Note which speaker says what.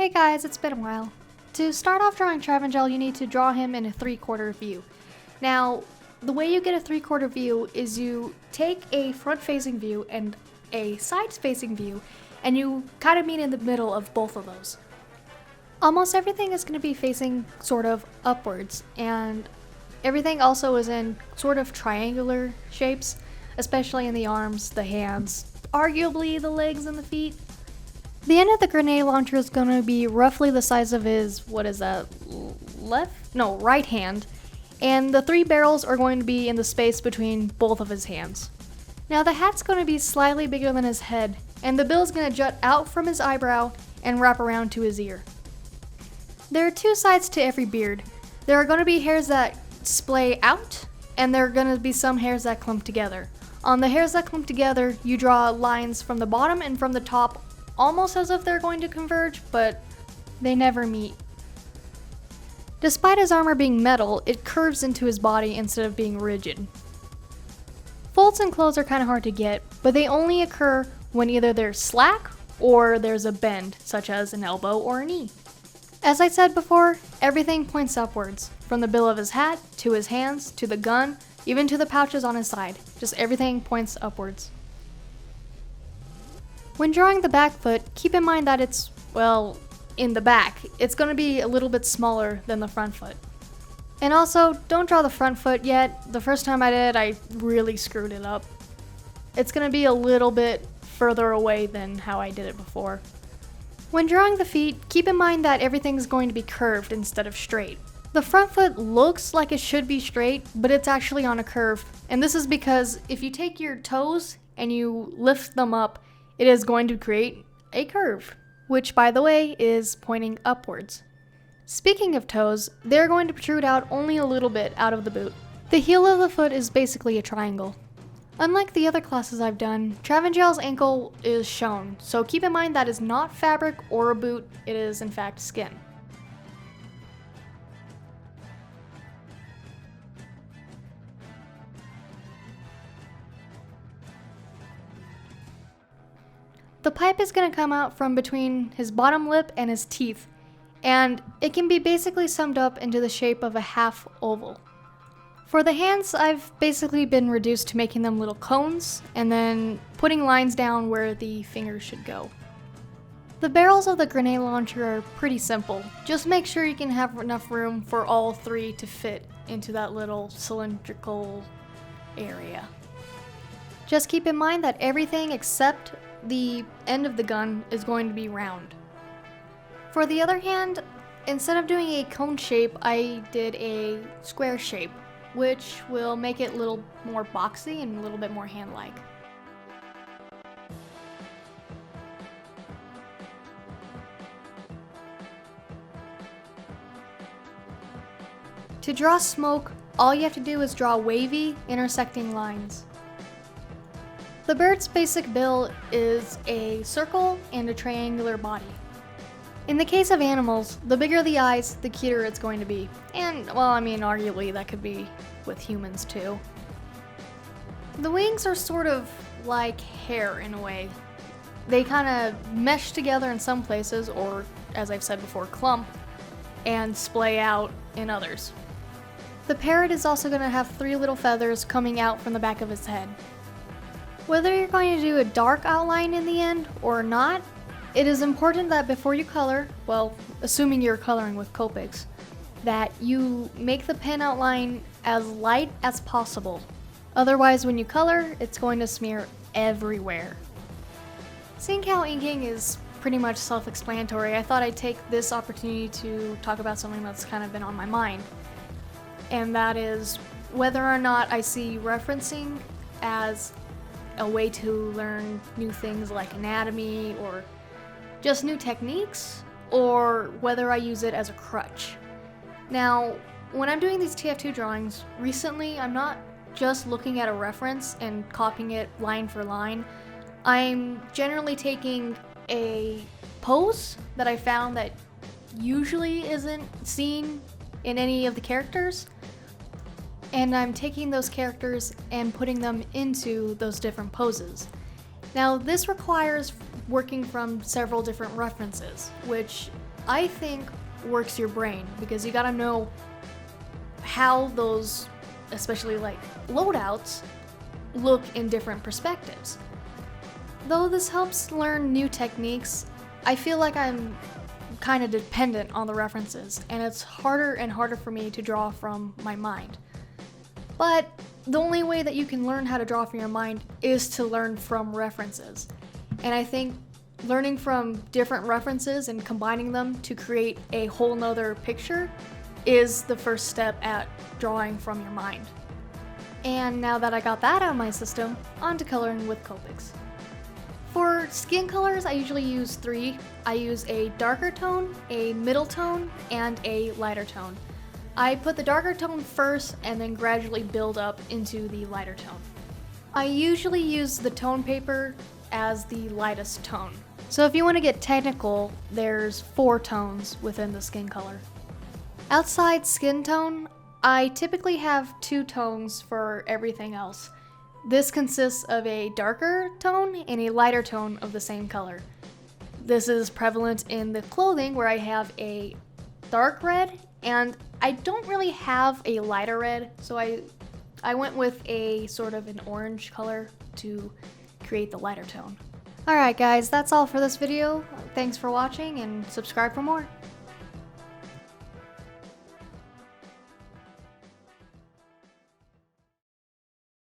Speaker 1: Hey guys, it's been a while. To start off drawing Travingel, you need to draw him in a 3/4 view. Now, the way you get a 3/4 view is you take a front-facing view and a side-facing view, and you kind of meet in the middle of both of those. Almost everything is going to be facing sort of upwards, and everything also is in sort of triangular shapes, especially in the arms, the hands, arguably the legs and the feet. The end of the grenade launcher is going to be roughly the size of his, right hand, and the 3 barrels are going to be in the space between both of his hands. Now the hat's going to be slightly bigger than his head, and the bill is going to jut out from his eyebrow and wrap around to his ear. There are 2 sides to every beard. There are going to be hairs that splay out, and there are going to be some hairs that clump together. On the hairs that clump together, you draw lines from the bottom and from the top, almost as if they're going to converge, but they never meet. Despite his armor being metal, it curves into his body instead of being rigid. Folds in clothes are kind of hard to get, but they only occur when either there's slack or there's a bend, such as an elbow or a knee. As I said before, everything points upwards, from the bill of his hat, to his hands, to the gun, even to the pouches on his side. Just everything points upwards. When drawing the back foot, keep in mind that it's, in the back. It's going to be a little bit smaller than the front foot. And also, don't draw the front foot yet. The first time I did, I really screwed it up. It's going to be a little bit further away than how I did it before. When drawing the feet, keep in mind that everything's going to be curved instead of straight. The front foot looks like it should be straight, but it's actually on a curve. And this is because if you take your toes and you lift them up, it is going to create a curve, which, by the way, is pointing upwards. Speaking of toes, they're going to protrude out only a little bit out of the boot. The heel of the foot is basically a triangle. Unlike the other classes I've done, Travingel's ankle is shown, so keep in mind that is not fabric or a boot, it is in fact skin. The pipe is going to come out from between his bottom lip and his teeth, and it can be basically summed up into the shape of a half oval. For the hands, I've basically been reduced to making them little cones, and then putting lines down where the fingers should go. The barrels of the grenade launcher are pretty simple. Just make sure you can have enough room for all 3 to fit into that little cylindrical area. Just keep in mind that everything except the end of the gun is going to be round. For the other hand, instead of doing a cone shape, I did a square shape, which will make it a little more boxy and a little bit more hand-like. To draw smoke, all you have to do is draw wavy, intersecting lines. The bird's basic bill is a circle and a triangular body. In the case of animals, the bigger the eyes, the cuter it's going to be. And, arguably that could be with humans too. The wings are sort of like hair in a way. They kind of mesh together in some places, or, as I've said before, clump, and splay out in others. The parrot is also going to have 3 little feathers coming out from the back of his head. Whether you're going to do a dark outline in the end or not, it is important that before you color, assuming you're coloring with Copics, that you make the pen outline as light as possible. Otherwise, when you color, it's going to smear everywhere. Seeing how inking is pretty much self-explanatory, I thought I'd take this opportunity to talk about something that's kind of been on my mind. And that is whether or not I see referencing as a way to learn new things like anatomy or just new techniques, or whether I use it as a crutch. Now, when I'm doing these TF2 drawings, recently I'm not just looking at a reference and copying it line for line. I'm generally taking a pose that I found that usually isn't seen in any of the characters, and I'm taking those characters and putting them into those different poses. Now, this requires working from several different references, which I think works your brain, because you gotta know how those, especially like loadouts, look in different perspectives. Though this helps learn new techniques, I feel like I'm kind of dependent on the references, and it's harder and harder for me to draw from my mind. But the only way that you can learn how to draw from your mind is to learn from references. And I think learning from different references and combining them to create a whole nother picture is the first step at drawing from your mind. And now that I got that out of my system, on to coloring with Copics. For skin colors, I usually use 3. I use a darker tone, a middle tone, and a lighter tone. I put the darker tone first and then gradually build up into the lighter tone. I usually use the tone paper as the lightest tone. So if you want to get technical, there's 4 tones within the skin color. Outside skin tone, I typically have 2 tones for everything else. This consists of a darker tone and a lighter tone of the same color. This is prevalent in the clothing, where I have a dark red, and I don't really have a lighter red, so I went with a sort of an orange color to create the lighter tone. Alright guys, that's all for this video. Thanks for watching, and subscribe for more.